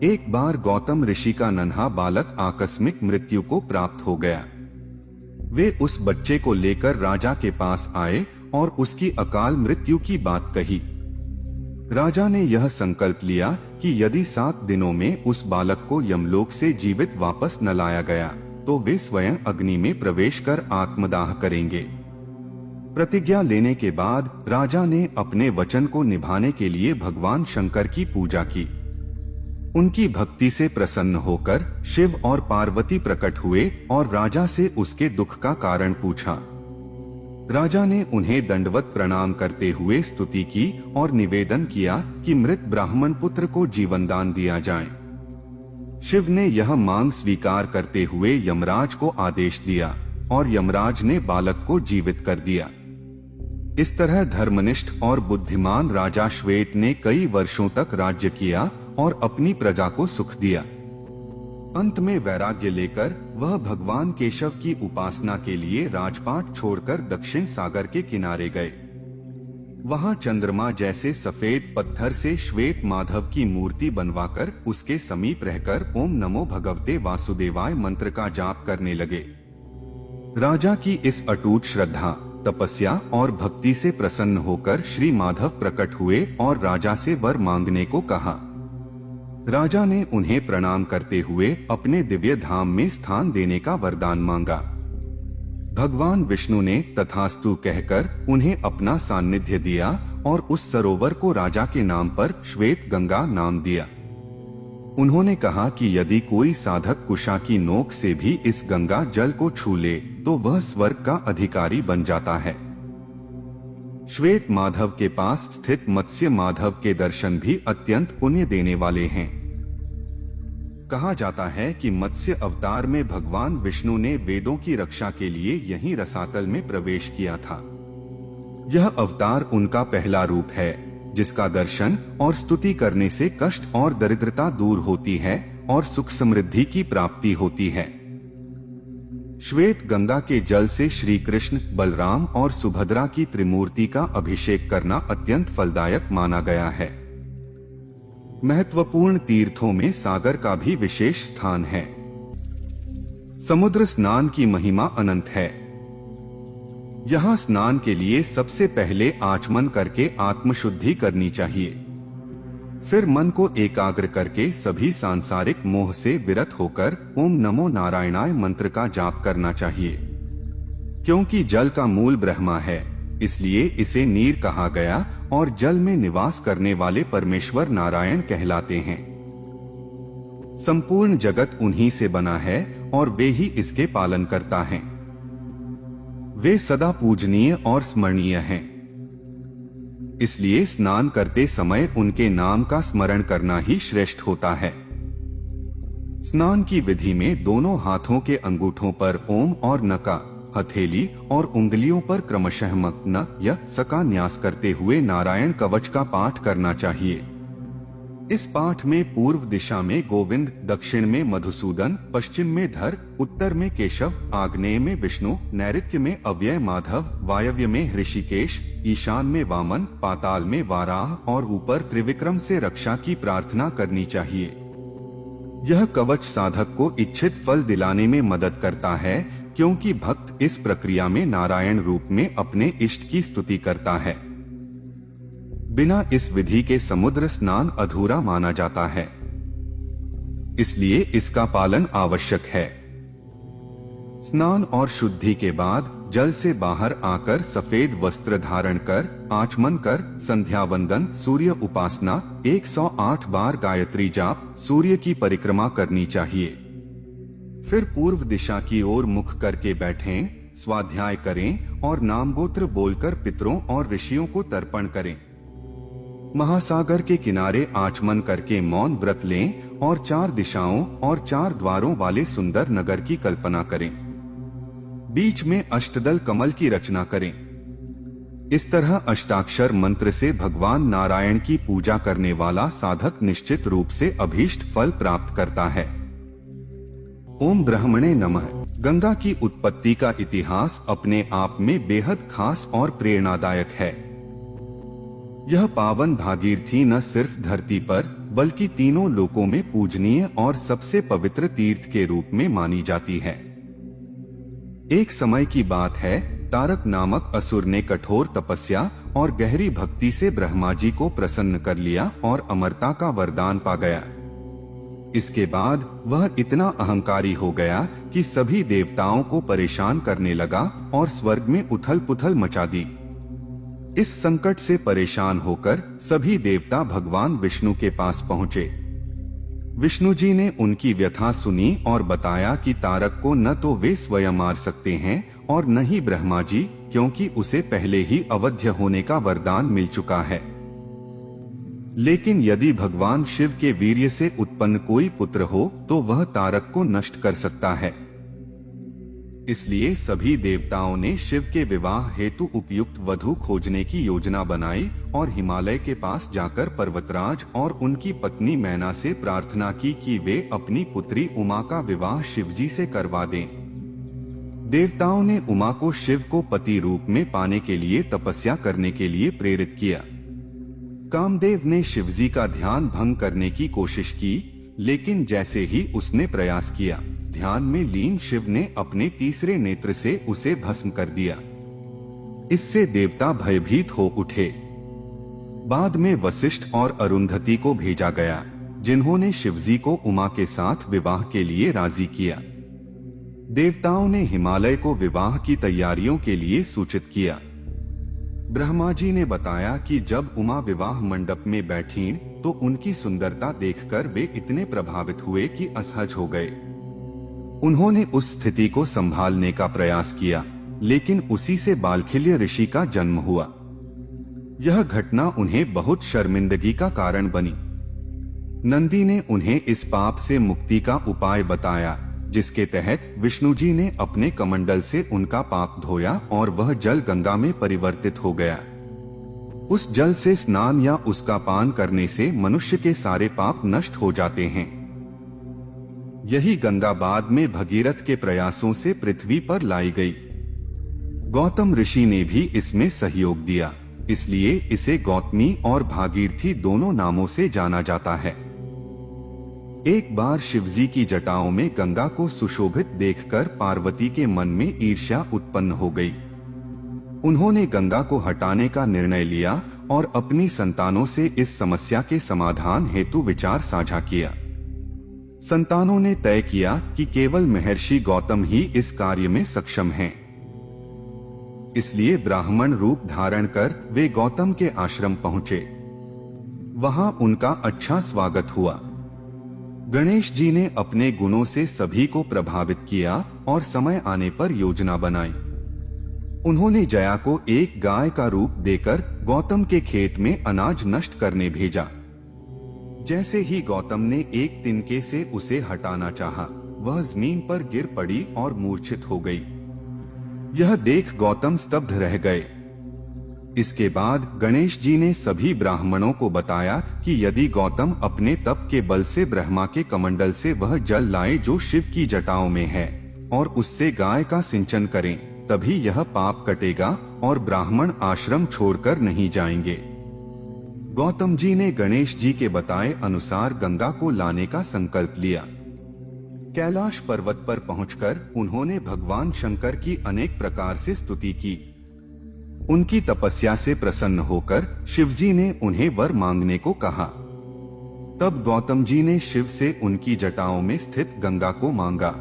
एक बार गौतम ऋषि का नन्हा बालक आकस्मिक मृत्यु को प्राप्त हो गया। वे उस बच्चे को लेकर राजा के पास आए और उसकी अकाल मृत्यु की बात कही। राजा ने यह संकल्प लिया कि यदि 7 दिनों में उस बालक को यमलोक से जीवित वापस न लाया गया तो वे स्वयं अग्नि में प्रवेश कर आत्मदाह करेंगे। प्रतिज्ञा लेने के बाद राजा ने अपने वचन को निभाने के लिए भगवान शंकर की पूजा की। उनकी भक्ति से प्रसन्न होकर शिव और पार्वती प्रकट हुए और राजा से उसके दुख का कारण पूछा। राजा ने उन्हें दंडवत प्रणाम करते हुए स्तुति की और निवेदन किया कि मृत ब्राह्मण पुत्र को जीवन दान दिया जाए। शिव ने यह मांग स्वीकार करते हुए यमराज को आदेश दिया और यमराज ने बालक को जीवित कर दिया। इस तरह धर्मनिष्ठ और बुद्धिमान राजा श्वेत ने कई वर्षों तक राज्य किया और अपनी प्रजा को सुख दिया। अंत में वैराग्य लेकर वह भगवान केशव की उपासना के लिए राजपाट छोड़कर दक्षिण सागर के किनारे गए। वहां चंद्रमा जैसे सफेद पत्थर से श्वेत माधव की मूर्ति बनवाकर उसके समीप रहकर ओम नमो भगवते वासुदेवाय मंत्र का जाप करने लगे। राजा की इस अटूट श्रद्धा, तपस्या और भक्ति से प्रसन्न होकर श्री माधव प्रकट हुए और राजा से वर मांगने को कहा। राजा ने उन्हें प्रणाम करते हुए अपने दिव्य धाम में स्थान देने का वरदान मांगा। भगवान विष्णु ने तथास्तु कहकर उन्हें अपना सान्निध्य दिया और उस सरोवर को राजा के नाम पर श्वेत गंगा नाम दिया। उन्होंने कहा कि यदि कोई साधक कुशा की नोक से भी इस गंगा जल को छू ले तो वह स्वर्ग का अधिकारी बन जाता है। श्वेत माधव के पास स्थित मत्स्य माधव के दर्शन भी अत्यंत पुण्य देने वाले हैं। कहा जाता है कि मत्स्य अवतार में भगवान विष्णु ने वेदों की रक्षा के लिए यहीं रसातल में प्रवेश किया था। यह अवतार उनका पहला रूप है जिसका दर्शन और स्तुति करने से कष्ट और दरिद्रता दूर होती है और सुख समृद्धि की प्राप्ति होती है। श्वेत गंगा के जल से श्री कृष्ण, बलराम और सुभद्रा की त्रिमूर्ति का अभिषेक करना अत्यंत फलदायक माना गया है। महत्वपूर्ण तीर्थों में सागर का भी विशेष स्थान है। समुद्र स्नान की महिमा अनंत है। यहाँ स्नान के लिए सबसे पहले आचमन करके आत्मशुद्धि करनी चाहिए। फिर मन को एकाग्र करके सभी सांसारिक मोह से विरत होकर ओम नमो नारायणाय मंत्र का जाप करना चाहिए। क्योंकि जल का मूल ब्रह्मा है, इसलिए इसे नीर कहा गया और जल में निवास करने वाले परमेश्वर नारायण कहलाते हैं। संपूर्ण जगत उन्हीं से बना है और वे ही इसके पालन करता है। वे सदा पूजनीय और स्मरणीय हैं। इसलिए स्नान करते समय उनके नाम का स्मरण करना ही श्रेष्ठ होता है। स्नान की विधि में दोनों हाथों के अंगूठों पर ओम और न का, हथेली और उंगलियों पर क्रमशः मक, न, य, स का न्यास करते हुए नारायण कवच का पाठ करना चाहिए। इस पाठ में पूर्व दिशा में गोविंद, दक्षिण में मधुसूदन, पश्चिम में धर, उत्तर में केशव, आग्नेय में विष्णु, नैऋत्य में अव्यय माधव, वायव्य में ऋषिकेश, ईशान में वामन, पाताल में वाराह और ऊपर त्रिविक्रम से रक्षा की प्रार्थना करनी चाहिए। यह कवच साधक को इच्छित फल दिलाने में मदद करता है, क्योंकि भक्त इस प्रक्रिया में नारायण रूप में अपने इष्ट की स्तुति करता है। बिना इस विधि के समुद्र स्नान अधूरा माना जाता है, इसलिए इसका पालन आवश्यक है। स्नान और शुद्धि के बाद जल से बाहर आकर सफेद वस्त्र धारण कर, आचमन कर, संध्या वंदन, सूर्य उपासना, 108 बार गायत्री जाप, सूर्य की परिक्रमा करनी चाहिए। फिर पूर्व दिशा की ओर मुख करके बैठें, स्वाध्याय करें और नामगोत्र बोलकर पितरों और ऋषियों को तर्पण करें। महासागर के किनारे आचमन करके मौन व्रत लें और 4 दिशाओं और 4 द्वारों वाले सुंदर नगर की कल्पना करें। बीच में अष्टदल कमल की रचना करें। इस तरह अष्टाक्षर मंत्र से भगवान नारायण की पूजा करने वाला साधक निश्चित रूप से अभीष्ट फल प्राप्त करता है। ओम ब्रह्मणे नमः। गंगा की उत्पत्ति का इतिहास अपने आप में बेहद खास और प्रेरणादायक है। यह पावन भागीरथी न सिर्फ धरती पर बल्कि तीनों लोकों में पूजनीय और सबसे पवित्र तीर्थ के रूप में मानी जाती है। एक समय की बात है, तारक नामक असुर ने कठोर तपस्या और गहरी भक्ति से ब्रह्मा जी को प्रसन्न कर लिया और अमरता का वरदान पा गया। इसके बाद वह इतना अहंकारी हो गया कि सभी देवताओं को परेशान करने लगा और स्वर्ग में उथल पुथल मचा दी। इस संकट से परेशान होकर सभी देवता भगवान विष्णु के पास पहुँचे। विष्णु जी ने उनकी व्यथा सुनी और बताया कि तारक को न तो वे स्वयं मार सकते हैं और न ही ब्रह्मा जी, क्योंकि उसे पहले ही अवध्य होने का वरदान मिल चुका है। लेकिन यदि भगवान शिव के वीर्य से उत्पन्न कोई पुत्र हो तो वह तारक को नष्ट कर सकता है। इसलिए सभी देवताओं ने शिव के विवाह हेतु उपयुक्त वधू खोजने की योजना बनाई और हिमालय के पास जाकर पर्वतराज और उनकी पत्नी मैना से प्रार्थना की कि वे अपनी पुत्री उमा का विवाह शिवजी से करवा दें। देवताओं ने उमा को शिव को पति रूप में पाने के लिए तपस्या करने के लिए प्रेरित किया। कामदेव ने शिवजी का ध्यान भंग करने की कोशिश की, लेकिन जैसे ही उसने प्रयास किया, ध्यान में लीन शिव ने अपने तीसरे नेत्र से उसे भस्म कर दिया। इससे देवता भयभीत हो उठे। बाद में वशिष्ठ और अरुंधति को भेजा गया, जिन्होंने शिवजी को उमा के साथ विवाह के लिए राजी किया। देवताओं ने हिमालय को विवाह की तैयारियों के लिए सूचित किया। ब्रह्मा जी ने बताया कि जब उमा विवाह मंडप में बैठीं तो उनकी सुंदरता देखकर वे इतने प्रभावित हुए कि असहज हो गए। उन्होंने उस स्थिति को संभालने का प्रयास किया, लेकिन उसी से बालखिल्य ऋषि का जन्म हुआ। यह घटना उन्हें बहुत शर्मिंदगी का कारण बनी। नंदी ने उन्हें इस पाप से मुक्ति का उपाय बताया, जिसके तहत विष्णु जी ने अपने कमंडल से उनका पाप धोया और वह जल गंगा में परिवर्तित हो गया। उस जल से स्नान या उसका पान करने से मनुष्य के सारे पाप नष्ट हो जाते हैं। यही गंगा बाद में भगीरथ के प्रयासों से पृथ्वी पर लाई गई। गौतम ऋषि ने भी इसमें सहयोग दिया, इसलिए इसे गौतमी और भागीरथी दोनों नामों से जाना जाता है। एक बार शिवजी की जटाओं में गंगा को सुशोभित देखकर पार्वती के मन में ईर्ष्या उत्पन्न हो गई। उन्होंने गंगा को हटाने का निर्णय लिया और अपनी संतानों से इस समस्या के समाधान हेतु विचार साझा किया। संतानों ने तय किया कि केवल महर्षि गौतम ही इस कार्य में सक्षम हैं। इसलिए ब्राह्मण रूप धारण कर वे गौतम के आश्रम पहुंचे। वहां उनका अच्छा स्वागत हुआ। गणेश जी ने अपने गुणों से सभी को प्रभावित किया और समय आने पर योजना बनाई। उन्होंने जया को एक गाय का रूप देकर गौतम के खेत में अनाज नष्ट करने भेजा। जैसे ही गौतम ने एक तिनके से उसे हटाना चाहा, वह जमीन पर गिर पड़ी और मूर्छित हो गई। यह देख गौतम स्तब्ध रह गए। इसके बाद गणेश जी ने सभी ब्राह्मणों को बताया कि यदि गौतम अपने तप के बल से ब्रह्मा के कमंडल से वह जल लाए जो शिव की जटाओं में है और उससे गाय का सिंचन करें, तभी यह पाप कटेगा और ब्राह्मण आश्रम छोड़कर नहीं जाएंगे। गौतम जी ने गणेश जी के बताए अनुसार गंगा को लाने का संकल्प लिया। कैलाश पर्वत पर पहुंचकर उन्होंने भगवान शंकर की अनेक प्रकार से स्तुति की। उनकी तपस्या से प्रसन्न होकर शिवजी ने उन्हें वर मांगने को कहा। तब गौतम जी ने शिव से उनकी जटाओं में स्थित गंगा को मांगा।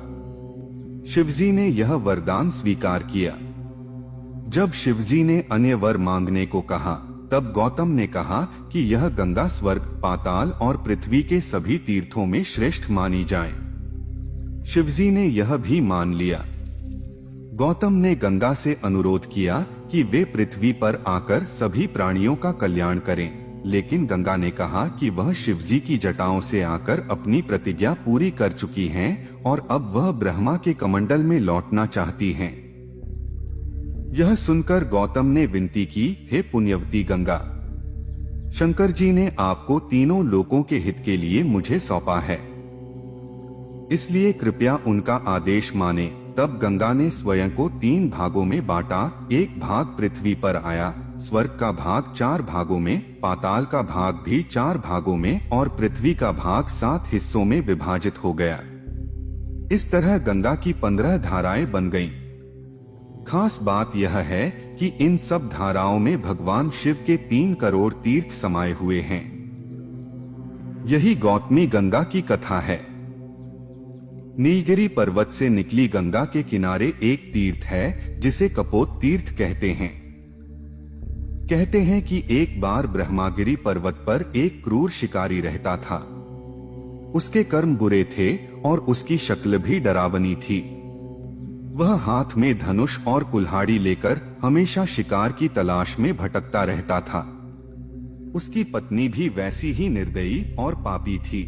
शिवजी ने यह वरदान स्वीकार किया। जब शिवजी ने अन्य वर मांगने को कहा, तब गौतम ने कहा कि यह गंगा स्वर्ग, पाताल और पृथ्वी के सभी तीर्थों में श्रेष्ठ मानी जाए। शिवजी ने यह भी मान लिया। गौतम ने गंगा से अनुरोध किया कि वे पृथ्वी पर आकर सभी प्राणियों का कल्याण करें, लेकिन गंगा ने कहा कि वह शिवजी की जटाओं से आकर अपनी प्रतिज्ञा पूरी कर चुकी हैं और अब वह ब्रह्मा के कमंडल में लौटना चाहती हैं। यह सुनकर गौतम ने विनती की, हे पुण्यवती गंगा, शंकर जी ने आपको तीनों लोकों के हित के लिए मुझे सौंपा है, इसलिए कृपया उनका आदेश माने। तब गंगा ने स्वयं को 3 भागों में बांटा। एक भाग पृथ्वी पर आया, स्वर्ग का भाग 4 भागों में, पाताल का भाग भी 4 भागों में और पृथ्वी का भाग 7 हिस्सों में विभाजित हो गया। इस तरह गंगा की 15 धाराएं बन गईं। खास बात यह है कि इन सब धाराओं में भगवान शिव के 3 करोड़ तीर्थ समाये हुए हैं। यही गौतमी गंगा की कथा है। नीलगिरी पर्वत से निकली गंगा के किनारे एक तीर्थ है जिसे कपोत तीर्थ कहते हैं। कहते हैं कि एक बार ब्रह्मागिरी पर्वत पर एक क्रूर शिकारी रहता था। उसके कर्म बुरे थे और उसकी शक्ल भी डरावनी थी। वह हाथ में धनुष और कुल्हाड़ी लेकर हमेशा शिकार की तलाश में भटकता रहता था। उसकी पत्नी भी वैसी ही निर्दयी और पापी थी।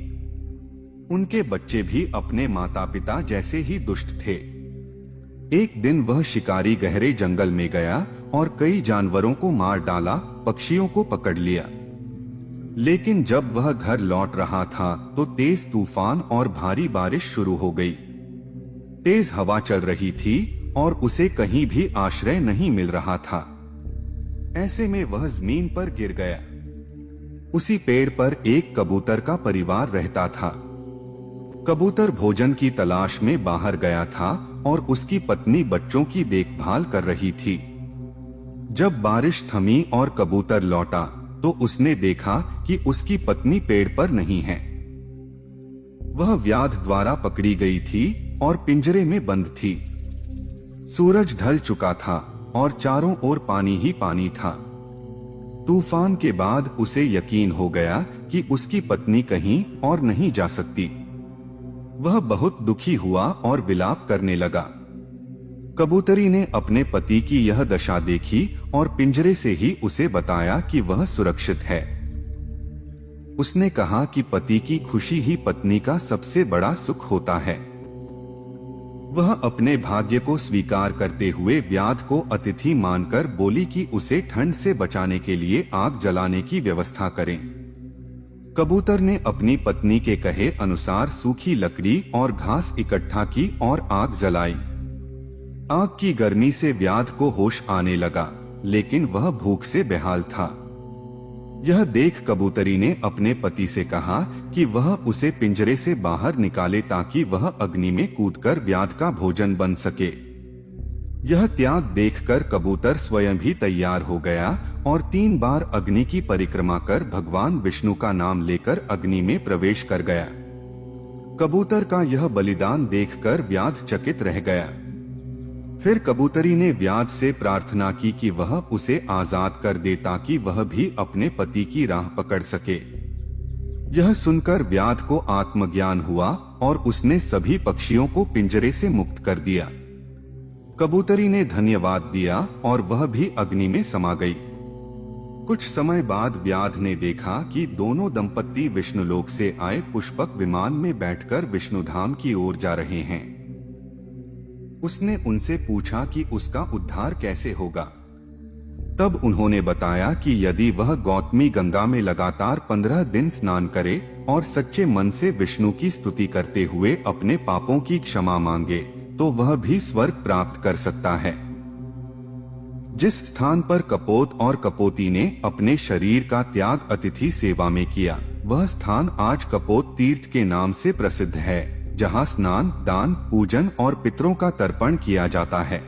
उनके बच्चे भी अपने माता पिता जैसे ही दुष्ट थे। एक दिन वह शिकारी गहरे जंगल में गया और कई जानवरों को मार डाला, पक्षियों को पकड़ लिया। लेकिन जब वह घर लौट रहा था तो तेज तूफान और भारी बारिश शुरू हो गई। तेज हवा चल रही थी और उसे कहीं भी आश्रय नहीं मिल रहा था। ऐसे में वह जमीन पर गिर गया। उसी पेड़ पर एक कबूतर का परिवार रहता था। कबूतर भोजन की तलाश में बाहर गया था और उसकी पत्नी बच्चों की देखभाल कर रही थी। जब बारिश थमी और कबूतर लौटा तो उसने देखा कि उसकी पत्नी पेड़ पर नहीं है। वह व्याध द्वारा पकड़ी गई थी और पिंजरे में बंद थी। सूरज ढल चुका था और चारों ओर पानी ही पानी था। तूफान के बाद उसे यकीन हो गया कि उसकी पत्नी कहीं और नहीं जा सकती। वह बहुत दुखी हुआ और विलाप करने लगा। कबूतरी ने अपने पति की यह दशा देखी और पिंजरे से ही उसे बताया कि वह सुरक्षित है। उसने कहा कि पति की खुशी ही पत्नी का सबसे बड़ा सुख होता है। वह अपने भाग्य को स्वीकार करते हुए व्याध को अतिथि मानकर बोली कि उसे ठंड से बचाने के लिए आग जलाने की व्यवस्था करें। कबूतर ने अपनी पत्नी के कहे अनुसार सूखी लकड़ी और घास इकट्ठा की और आग जलाई। आग की गर्मी से व्याध को होश आने लगा, लेकिन वह भूख से बेहाल था। यह देख कबूतरी ने अपने पति से कहा कि वह उसे पिंजरे से बाहर निकाले ताकि वह अग्नि में कूदकर व्याध का भोजन बन सके। यह त्याग देखकर कबूतर स्वयं भी तैयार हो गया और 3 बार अग्नि की परिक्रमा कर भगवान विष्णु का नाम लेकर अग्नि में प्रवेश कर गया। कबूतर का यह बलिदान देखकर व्याध चकित रह गया। फिर कबूतरी ने व्याध से प्रार्थना की कि वह उसे आजाद कर दे ताकि वह भी अपने पति की राह पकड़ सके। यह सुनकर व्याध को आत्मज्ञान हुआ और उसने सभी पक्षियों को पिंजरे से मुक्त कर दिया। कबूतरी ने धन्यवाद दिया और वह भी अग्नि में समा गई। कुछ समय बाद व्याध ने देखा कि दोनों दंपत्ति विष्णुलोक से आए पुष्पक विमान में बैठकर विष्णुधाम की ओर जा रहे हैं। उसने उनसे पूछा कि उसका उद्धार कैसे होगा। तब उन्होंने बताया कि यदि वह गौतमी गंगा में लगातार 15 दिन स्नान करे और सच्चे मन से विष्णु की स्तुति करते हुए अपने पापों की क्षमा मांगे तो वह भी स्वर्ग प्राप्त कर सकता है। जिस स्थान पर कपोत और कपोती ने अपने शरीर का त्याग अतिथि सेवा में किया, वह स्थान आज कपोत तीर्थ के नाम से प्रसिद्ध है, जहाँ स्नान, दान, पूजन और पितरों का तर्पण किया जाता है।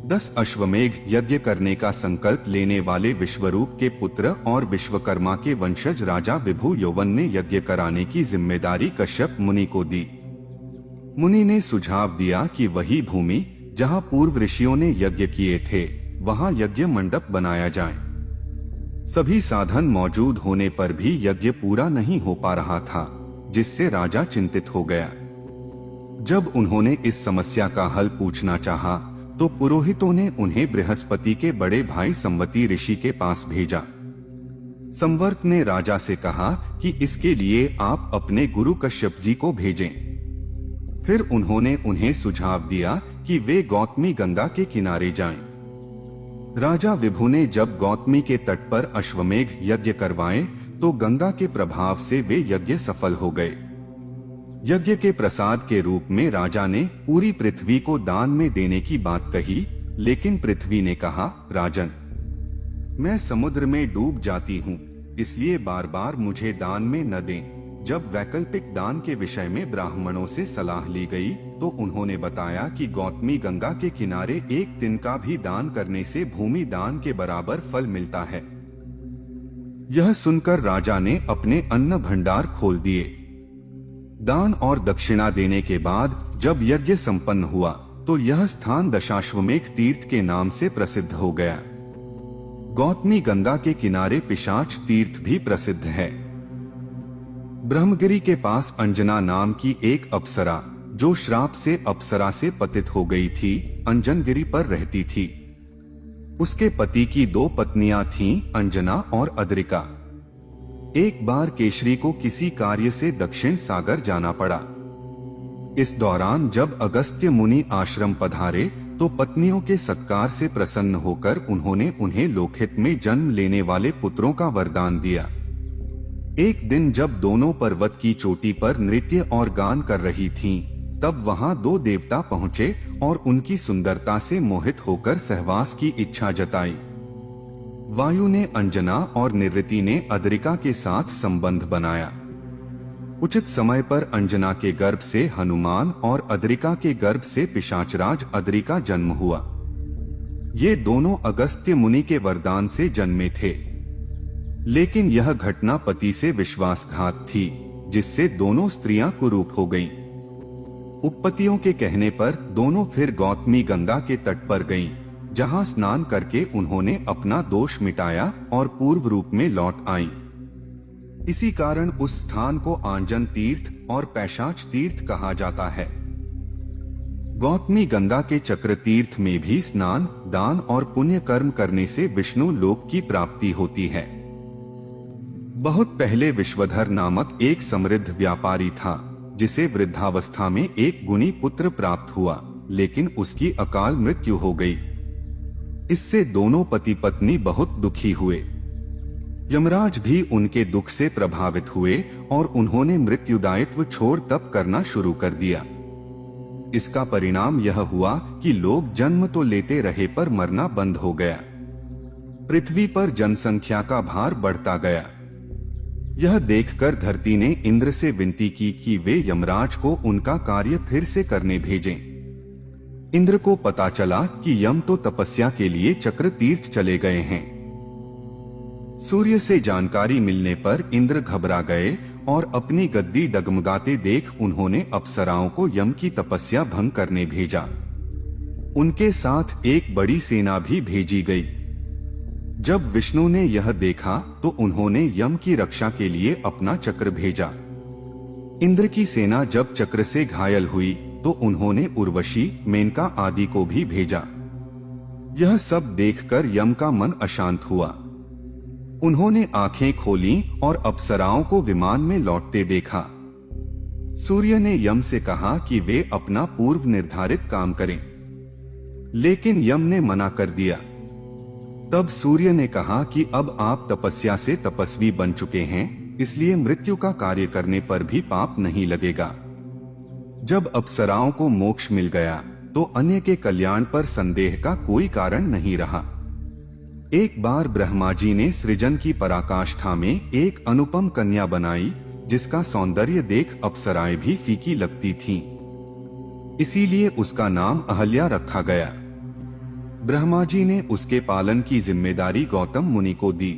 10 अश्वमेघ यज्ञ करने का संकल्प लेने वाले विश्वरूप के पुत्र और विश्वकर्मा के वंशज राजा विभु यौवन ने यज्ञ कराने की जिम्मेदारी कश्यप मुनि को दी। मुनि ने सुझाव दिया कि वही भूमि जहाँ पूर्व ऋषियों ने यज्ञ किए थे, वहाँ यज्ञ मंडप बनाया जाए। सभी साधन मौजूद होने पर भी यज्ञ पूरा नहीं हो पा रहा था, जिससे राजा चिंतित हो गया। जब उन्होंने इस समस्या का हल पूछना चाहा, तो पुरोहितों ने उन्हें बृहस्पति के बड़े भाई संवती ऋषि के पास भेजा। संवर्त ने राजा से कहा कि इसके लिए आप अपने गुरु कश्यप जी को भेजें। फिर उन्होंने उन्हें सुझाव दिया कि वे गौतमी गंगा के किनारे जाएं। राजा विभु ने जब गौतमी के तट पर अश्वमेघ यज्ञ करवाए तो गंगा के प्रभाव से वे यज्ञ सफल हो गए। यज्ञ के प्रसाद के रूप में राजा ने पूरी पृथ्वी को दान में देने की बात कही, लेकिन पृथ्वी ने कहा, राजन, मैं समुद्र में डूब जाती हूँ, इसलिए बार बार मुझे दान में न दें। जब वैकल्पिक दान के विषय में ब्राह्मणों से सलाह ली गई, तो उन्होंने बताया कि गौतमी गंगा के किनारे एक दिन का भी दान करने से भूमि दान के बराबर फल मिलता है। यह सुनकर राजा ने अपने अन्न भंडार खोल दिए। दान और दक्षिणा देने के बाद जब यज्ञ संपन्न हुआ, तो यह स्थान दशाश्वमेध तीर्थ के नाम से प्रसिद्ध हो गया। गौतमी गंगा के किनारे पिशाच तीर्थ भी प्रसिद्ध है। ब्रह्मगिरी के पास अंजना नाम की एक अप्सरा, जो श्राप से अप्सरा से पतित हो गई थी, अंजनगिरी पर रहती थी। उसके पति की 2 पत्नियां थीं, अंजना और अद्रिका। एक बार केशरी को किसी कार्य से दक्षिण सागर जाना पड़ा। इस दौरान जब अगस्त्य मुनि आश्रम पधारे, तो पत्नियों के सत्कार से प्रसन्न होकर उन्होंने उन्हें लोकहित में जन्म लेने वाले पुत्रों का वरदान दिया। एक दिन जब दोनों पर्वत की चोटी पर नृत्य और गान कर रही थीं, तब वहां 2 देवता पहुंचे और उनकी सुंदरता से मोहित होकर सहवास की इच्छा जताई। वायु ने अंजना और निवृत्ति ने अद्रिका के साथ संबंध बनाया। उचित समय पर अंजना के गर्भ से हनुमान और अद्रिका के गर्भ से पिशाचराज अद्रिका जन्म हुआ। ये दोनों अगस्त्य मुनि के वरदान से जन्मे थे, लेकिन यह घटना पति से विश्वासघात थी, जिससे दोनों स्त्रियां कुरूप हो गईं। उपपतियों के कहने पर दोनों फिर गौतमी गंगा के तट पर गईं, जहां स्नान करके उन्होंने अपना दोष मिटाया और पूर्व रूप में लौट आईं। इसी कारण उस स्थान को आंजन तीर्थ और पैशाच तीर्थ कहा जाता है। गौतमी गंगा के चक्र तीर्थ में भी स्नान, दान और पुण्य कर्म करने से विष्णु लोक की प्राप्ति होती है। बहुत पहले विश्वधर नामक एक समृद्ध व्यापारी था, जिसे वृद्धावस्था में एक गुणी पुत्र प्राप्त हुआ, लेकिन उसकी अकाल मृत्यु हो गई। इससे दोनों पति पत्नी बहुत दुखी हुए। यमराज भी उनके दुख से प्रभावित हुए और उन्होंने मृत्युदायित्व छोड़ तप करना शुरू कर दिया। इसका परिणाम यह हुआ कि लोग जन्म तो लेते रहे पर मरना बंद हो गया। पृथ्वी पर जनसंख्या का भार बढ़ता गया। यह देखकर धरती ने इंद्र से विनती की कि वे यमराज को उनका कार्य फिर से करने भेजें। इंद्र को पता चला कि यम तो तपस्या के लिए चक्र तीर्थ चले गए हैं। सूर्य से जानकारी मिलने पर इंद्र घबरा गए और अपनी गद्दी डगमगाते देख उन्होंने अप्सराओं को यम की तपस्या भंग करने भेजा। उनके साथ एक बड़ी सेना भी भेजी गई। जब विष्णु ने यह देखा तो उन्होंने यम की रक्षा के लिए अपना चक्र भेजा। इंद्र की सेना जब चक्र से घायल हुई तो उन्होंने उर्वशी, मेनका आदि को भी भेजा। यह सब देखकर यम का मन अशांत हुआ। उन्होंने आंखें खोलीं और अप्सराओं को विमान में लौटते देखा। सूर्य ने यम से कहा कि वे अपना पूर्व निर्धारित काम करें, लेकिन यम ने मना कर दिया। तब सूर्य ने कहा कि अब आप तपस्या से तपस्वी बन चुके हैं, इसलिए मृत्यु का कार्य करने पर भी पाप नहीं लगेगा। जब अप्सराओं को मोक्ष मिल गया तो अन्य के कल्याण पर संदेह का कोई कारण नहीं रहा। एक बार ब्रह्मा जी ने सृजन की पराकाष्ठा में एक अनुपम कन्या बनाई, जिसका सौंदर्य देख अप्सराएं भी फीकी लगती थीं। इसीलिए उसका नाम अहल्या रखा गया। ब्रह्मा जी ने उसके पालन की जिम्मेदारी गौतम मुनि को दी।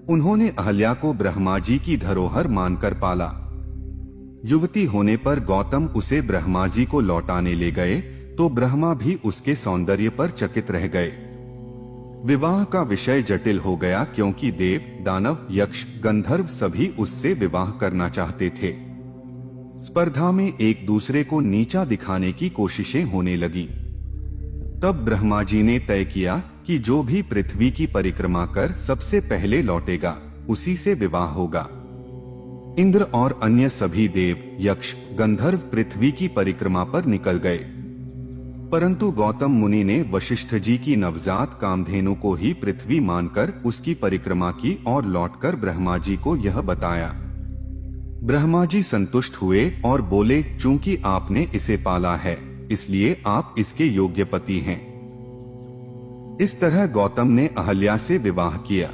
उन्होंने अहल्या को ब्रह्मा जी की धरोहर मानकर पाला। युवती होने पर गौतम उसे ब्रह्मा जी को लौटाने ले गए तो ब्रह्मा भी उसके सौंदर्य पर चकित रह गए। विवाह का विषय जटिल हो गया, क्योंकि देव, दानव, यक्ष, गंधर्व सभी उससे विवाह करना चाहते थे। स्पर्धा में एक दूसरे को नीचा दिखाने की कोशिशें होने लगी। तब ब्रह्मा जी ने तय किया कि जो भी पृथ्वी की परिक्रमा कर सबसे पहले लौटेगा, उसी से विवाह होगा। इंद्र और अन्य सभी देव, यक्ष, गंधर्व पृथ्वी की परिक्रमा पर निकल गए, परंतु गौतम मुनि ने वशिष्ठ जी की नवजात कामधेनु को ही पृथ्वी मानकर उसकी परिक्रमा की और लौटकर ब्रह्मा जी को यह बताया। ब्रह्मा जी संतुष्ट हुए और बोले, चूंकि आपने इसे पाला है, इसलिए आप इसके योग्य पति हैं। इस तरह गौतम ने अहल्या से विवाह किया।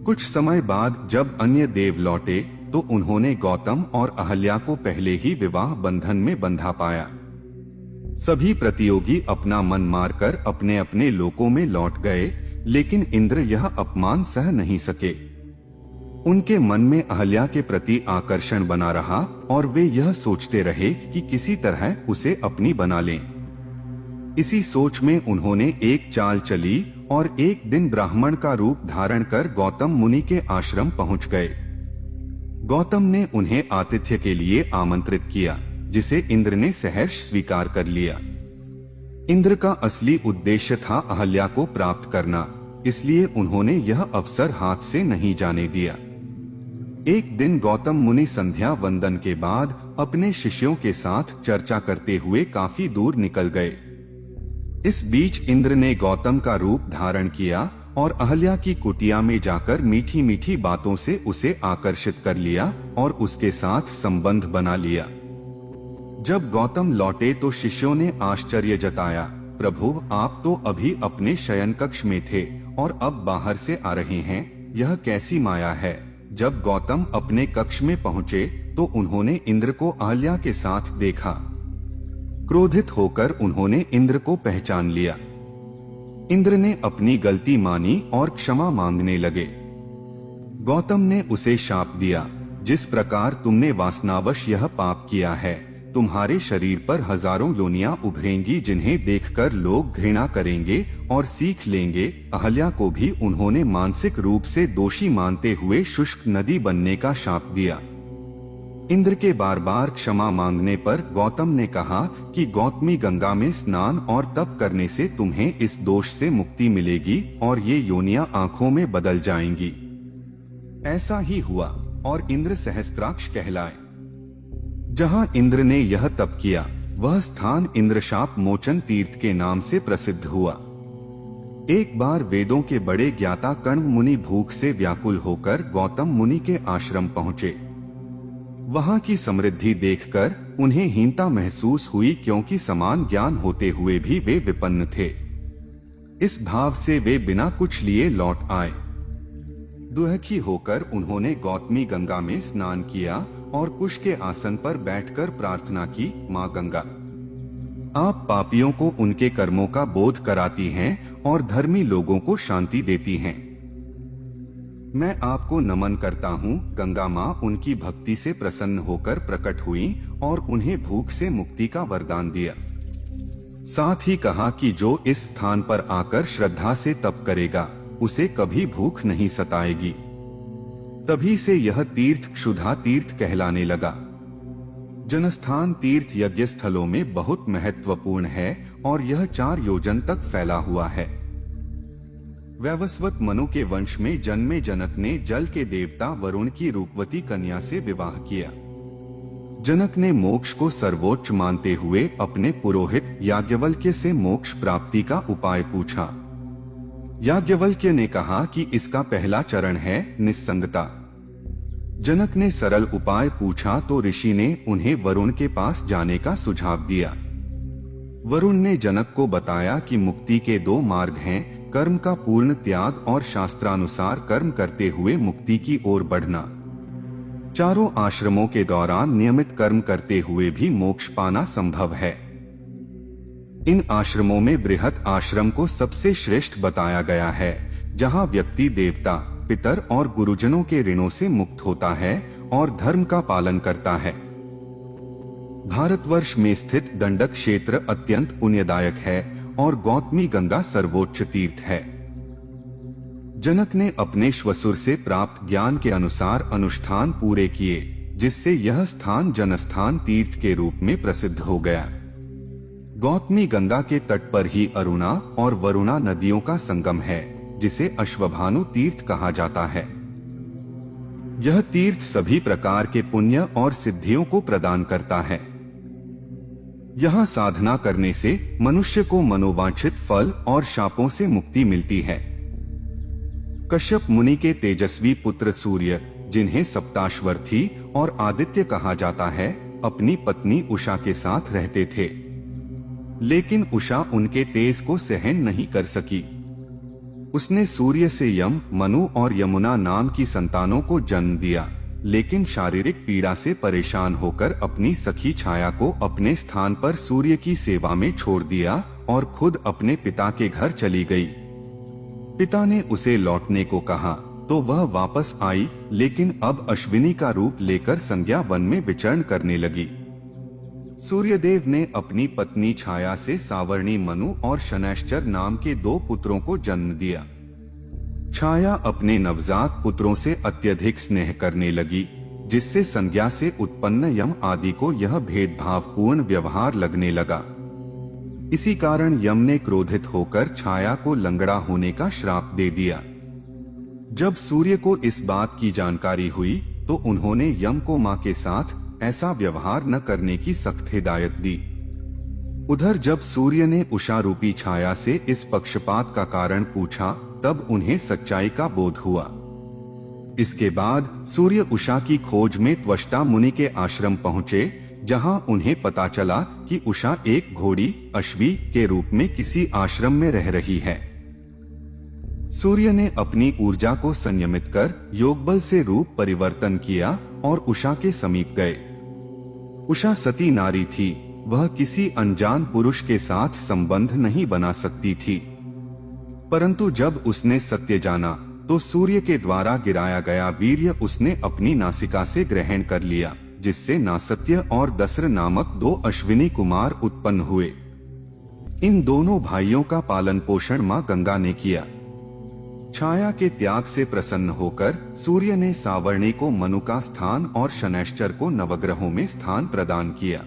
कुछ समय बाद जब अन्य देव लौटे तो उन्होंने गौतम और अहल्या को पहले ही विवाह बंधन में बंधा पाया। सभी प्रतियोगी अपना मन मारकर अपने अपने लोकों में लौट गए, लेकिन इंद्र यह अपमान सह नहीं सके। उनके मन में अहल्या के प्रति आकर्षण बना रहा और वे यह सोचते रहे कि किसी तरह उसे अपनी बना लें। इसी सोच में उन्होंने एक चाल चली और एक दिन ब्राह्मण का रूप धारण कर गौतम मुनि के आश्रम पहुंच गए। गौतम ने उन्हें आतिथ्य के लिए आमंत्रित किया, जिसे इंद्र ने सहर्ष स्वीकार कर लिया। इंद्र का असली उद्देश्य था अहल्या को प्राप्त करना, इसलिए उन्होंने यह अवसर हाथ से नहीं जाने दिया। एक दिन गौतम मुनि संध्या वंदन के बाद अपने शिष्यों के साथ चर्चा करते हुए काफी दूर निकल गए। इस बीच इंद्र ने गौतम का रूप धारण किया और अहल्या की कुटिया में जाकर मीठी मीठी बातों से उसे आकर्षित कर लिया और उसके साथ संबंध बना लिया। जब गौतम लौटे तो शिष्यों ने आश्चर्य जताया, प्रभु आप तो अभी अपने शयन कक्ष में थे और अब बाहर से आ रहे हैं, यह कैसी माया है। जब गौतम अपने कक्ष में पहुँचे तो उन्होंने इंद्र को अहल्या के साथ देखा। क्रोधित होकर उन्होंने इंद्र को पहचान लिया। इंद्र ने अपनी गलती मानी और क्षमा मांगने लगे। गौतम ने उसे शाप दिया, जिस प्रकार तुमने वासनावश यह पाप किया है, तुम्हारे शरीर पर हजारों योनियां उभरेंगी जिन्हें देखकर लोग घृणा करेंगे और सीख लेंगे। अहल्या को भी उन्होंने मानसिक रूप से दोषी मानते हुए शुष्क नदी बनने का शाप दिया। इंद्र के बार बार क्षमा मांगने पर गौतम ने कहा कि गौतमी गंगा में स्नान और तप करने से तुम्हें इस दोष से मुक्ति मिलेगी और ये योनियां आंखों में बदल जाएंगी। ऐसा ही हुआ और इंद्र सहस्त्राक्ष कहलाए। जहां इंद्र ने यह तप किया वह स्थान इंद्रशाप मोचन तीर्थ के नाम से प्रसिद्ध हुआ। एक बार वेदों के बड़े ज्ञाता कण्व मुनि भूख से व्याकुल होकर गौतम मुनि के आश्रम पहुँचे। वहां की समृद्धि देखकर उन्हें हीनता महसूस हुई, क्योंकि समान ज्ञान होते हुए भी वे विपन्न थे। इस भाव से वे बिना कुछ लिए लौट आए। दुखी होकर उन्होंने गौतमी गंगा में स्नान किया और कुश के आसन पर बैठकर प्रार्थना की, माँ गंगा, आप पापियों को उनके कर्मों का बोध कराती हैं और धर्मी लोगों को शांति देती हैं। मैं आपको नमन करता हूँ। गंगा माँ उनकी भक्ति से प्रसन्न होकर प्रकट हुई और उन्हें भूख से मुक्ति का वरदान दिया। साथ ही कहा कि जो इस स्थान पर आकर श्रद्धा से तप करेगा उसे कभी भूख नहीं सताएगी। तभी से यह तीर्थ क्षुधा तीर्थ कहलाने लगा। जनस्थान तीर्थ यज्ञ स्थलों में बहुत महत्वपूर्ण है और यह 4 योजन तक फैला हुआ है। वैवस्वत मनु के वंश में जन्मे जनक ने जल के देवता वरुण की रूपवती कन्या से विवाह किया। जनक ने मोक्ष को सर्वोच्च मानते हुए अपने पुरोहित याज्ञवल्क्य से मोक्ष प्राप्ति का उपाय पूछा। याज्ञवल्क्य ने कहा कि इसका पहला चरण है निस्संगता। जनक ने सरल उपाय पूछा तो ऋषि ने उन्हें वरुण के पास जाने का सुझाव दिया। वरुण ने जनक को बताया कि मुक्ति के 2 मार्ग हैं, कर्म का पूर्ण त्याग और शास्त्रानुसार कर्म करते हुए मुक्ति की ओर बढ़ना। 4 आश्रमों के दौरान नियमित कर्म करते हुए भी मोक्ष पाना संभव है। इन आश्रमों में बृहत आश्रम को सबसे श्रेष्ठ बताया गया है, जहां व्यक्ति देवता, पितर और गुरुजनों के ऋणों से मुक्त होता है और धर्म का पालन करता है। भारतवर्ष में स्थित दंडक क्षेत्र अत्यंत पुण्यदायक है और गौतमी गंगा सर्वोच्च तीर्थ है। जनक ने अपने श्वसुर से प्राप्त ज्ञान के अनुसार अनुष्ठान पूरे किए, जिससे यह स्थान जनस्थान तीर्थ के रूप में प्रसिद्ध हो गया। गौतमी गंगा के तट पर ही अरुणा और वरुणा नदियों का संगम है, जिसे अश्वभानु तीर्थ कहा जाता है। यह तीर्थ सभी प्रकार के पुण्य और सिद्धियों को प्रदान करता है। यहाँ साधना करने से मनुष्य को मनोवांछित फल और शापों से मुक्ति मिलती है। कश्यप मुनि के तेजस्वी पुत्र सूर्य, जिन्हें सप्ताश्वर्थी और आदित्य कहा जाता है, अपनी पत्नी उषा के साथ रहते थे, लेकिन उषा उनके तेज को सहन नहीं कर सकी। उसने सूर्य से यम, मनु और यमुना नाम की संतानों को जन्म दिया, लेकिन शारीरिक पीड़ा से परेशान होकर अपनी सखी छाया को अपने स्थान पर सूर्य की सेवा में छोड़ दिया और खुद अपने पिता के घर चली गई। पिता ने उसे लौटने को कहा तो वह वापस आई, लेकिन अब अश्विनी का रूप लेकर संज्ञा वन में विचरण करने लगी। सूर्यदेव ने अपनी पत्नी छाया से सावर्णी, मनु और शनैश्चर नाम के 2 पुत्रों को जन्म दिया। छाया अपने नवजात पुत्रों से अत्यधिक स्नेह करने लगी, जिससे संज्ञा से उत्पन्न यम आदि को यह भेदभावपूर्ण व्यवहार लगने लगा। इसी कारण यम ने क्रोधित होकर छाया को लंगड़ा होने का श्राप दे दिया। जब सूर्य को इस बात की जानकारी हुई तो उन्होंने यम को मां के साथ ऐसा व्यवहार न करने की सख्त हिदायत दी। उधर जब सूर्य ने उषा रूपी छाया से इस पक्षपात का कारण पूछा, तब उन्हें सच्चाई का बोध हुआ। इसके बाद सूर्य उषा की खोज में त्वष्टा मुनि के आश्रम पहुँचे, जहाँ उन्हें पता चला कि उषा एक घोड़ी अश्वी के रूप में किसी आश्रम में रह रही है। सूर्य ने अपनी ऊर्जा को संयमित कर योगबल से रूप परिवर्तन किया और उषा के समीप गए। उषा सती नारी थी, वह किसी अनजान पुरुष के साथ संबंध नहीं बना सकती थी। परंतु जब उसने सत्य जाना तो सूर्य के द्वारा गिराया गया वीर्य उसने अपनी नासिका से ग्रहण कर लिया, जिससे नासत्य और दस्र नामक 2 अश्विनी कुमार उत्पन्न हुए। इन दोनों भाइयों का पालन पोषण मां गंगा ने किया। छाया के त्याग से प्रसन्न होकर सूर्य ने सावर्णी को मनु का स्थान और शनैश्चर को नवग्रहों में स्थान प्रदान किया।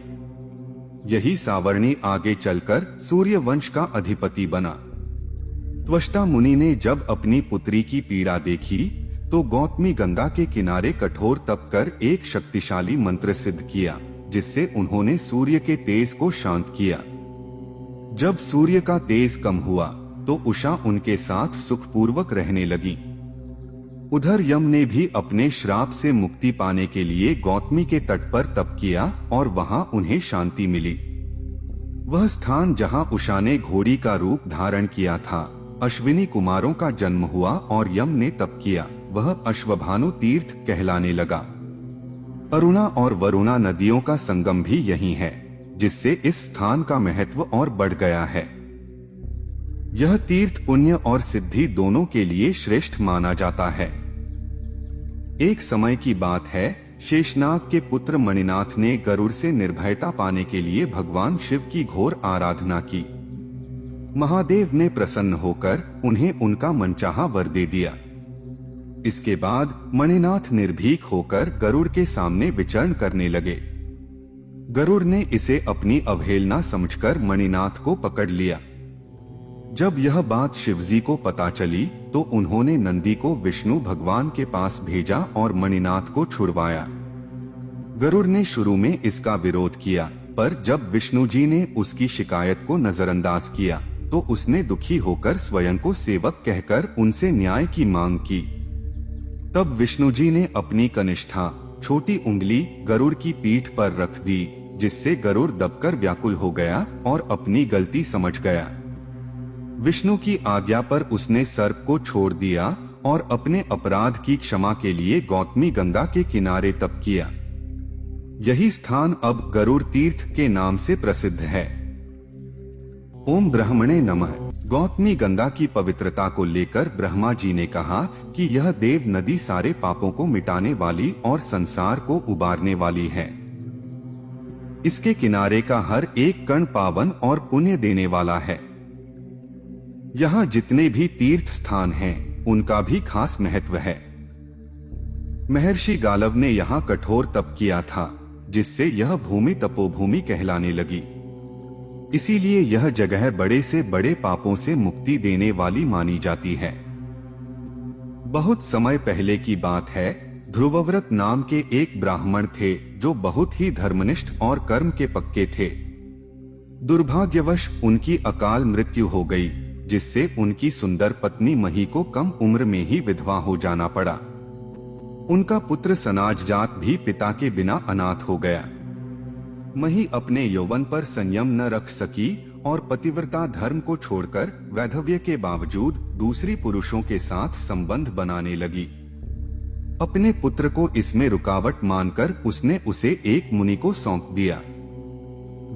यही सावर्णी आगे चलकर सूर्य वंश का अधिपति बना। त्वष्टा मुनि ने जब अपनी पुत्री की पीड़ा देखी तो गौतमी गंगा के किनारे कठोर तप कर एक शक्तिशाली मंत्र सिद्ध किया, जिससे उन्होंने सूर्य के तेज को शांत किया। जब सूर्य का तेज कम हुआ तो उषा उनके साथ सुखपूर्वक रहने लगी। उधर यम ने भी अपने श्राप से मुक्ति पाने के लिए गौतमी के तट पर तप किया और वहां उन्हें शांति मिली। वह स्थान जहां उषा ने घोड़ी का रूप धारण किया था, अश्विनी कुमारों का जन्म हुआ और यम ने तप किया, वह अश्वभानु तीर्थ कहलाने लगा। अरुणा और वरुणा नदियों का संगम भी यही है, जिससे इस स्थान का महत्व और बढ़ गया है। यह तीर्थ पुण्य और सिद्धि दोनों के लिए श्रेष्ठ माना जाता है। एक समय की बात है, शेषनाग के पुत्र मणिनाथ ने गरुड़ से निर्भयता पाने के लिए भगवान शिव की घोर आराधना की। महादेव ने प्रसन्न होकर उन्हें उनका मनचाहा वर दे दिया। इसके बाद मणिनाथ निर्भीक होकर गरुड़ के सामने विचरण करने लगे। गरुड़ ने इसे अपनी अवहेलना समझकर मणिनाथ को पकड़ लिया। जब यह बात शिवजी को पता चली तो उन्होंने नंदी को विष्णु भगवान के पास भेजा और मणिनाथ को छुड़वाया। गरुड़ ने शुरू में इसका विरोध किया, पर जब विष्णु जी ने उसकी शिकायत को नजरअंदाज किया तो उसने दुखी होकर स्वयं को सेवक कहकर उनसे न्याय की मांग की। तब विष्णु जी ने अपनी कनिष्ठा छोटी उंगली गरुड़ की पीठ पर रख दी, जिससे गरुड़ दबकर व्याकुल हो गया और अपनी गलती समझ गया। विष्णु की आज्ञा पर उसने सर्प को छोड़ दिया और अपने अपराध की क्षमा के लिए गौतमी गंगा के किनारे तप किया। यही स्थान अब गरुड़ तीर्थ के नाम से प्रसिद्ध है। ओम ब्रह्मणे नमः। गौतमी गंगा की पवित्रता को लेकर ब्रह्मा जी ने कहा कि यह देव नदी सारे पापों को मिटाने वाली और संसार को उबारने वाली है। इसके किनारे का हर एक कण पावन और पुण्य देने वाला है। यहाँ जितने भी तीर्थ स्थान हैं, उनका भी खास महत्व है। महर्षि गालव ने यहाँ कठोर तप किया था, जिससे यह भूमि तपोभूमि कहलाने लगी। इसीलिए यह जगह बड़े से बड़े पापों से मुक्ति देने वाली मानी जाती है। बहुत समय पहले की बात है, ध्रुवव्रत नाम के एक ब्राह्मण थे जो बहुत ही धर्मनिष्ठ और कर्म के पक्के थे। दुर्भाग्यवश उनकी अकाल मृत्यु हो गई, जिससे उनकी सुंदर पत्नी मही को कम उम्र में ही विधवा हो जाना पड़ा। उनका पुत्र सनाजजात भी पिता के बिना अनाथ हो गया। मही अपने यौवन पर संयम न रख सकी और पतिव्रता धर्म को छोड़कर वैधव्य के बावजूद दूसरी पुरुषों के साथ संबंध बनाने लगी। अपने पुत्र को इसमें रुकावट मानकर उसने उसे एक मुनि को सौंप दिया।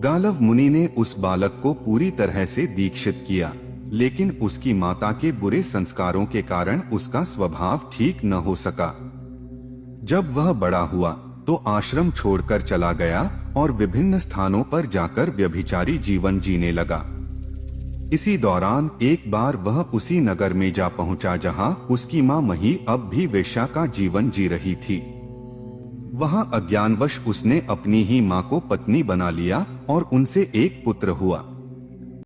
गालव मुनि ने उस बालक को पूरी तरह से दीक्षित किया, लेकिन उसकी माता के बुरे संस्कारों के कारण उसका स्वभाव ठीक न हो सका। जब वह बड़ा हुआ तो आश्रम छोड़कर चला गया और विभिन्न स्थानों पर जाकर व्यभिचारी जीवन जीने लगा। इसी दौरान एक बार वह उसी नगर में जा पहुंचा जहां उसकी मां मही अब भी वेश्या का जीवन जी रही थी। वहां अज्ञानवश उसने अपनी ही मां को पत्नी बना लिया और उनसे एक पुत्र हुआ।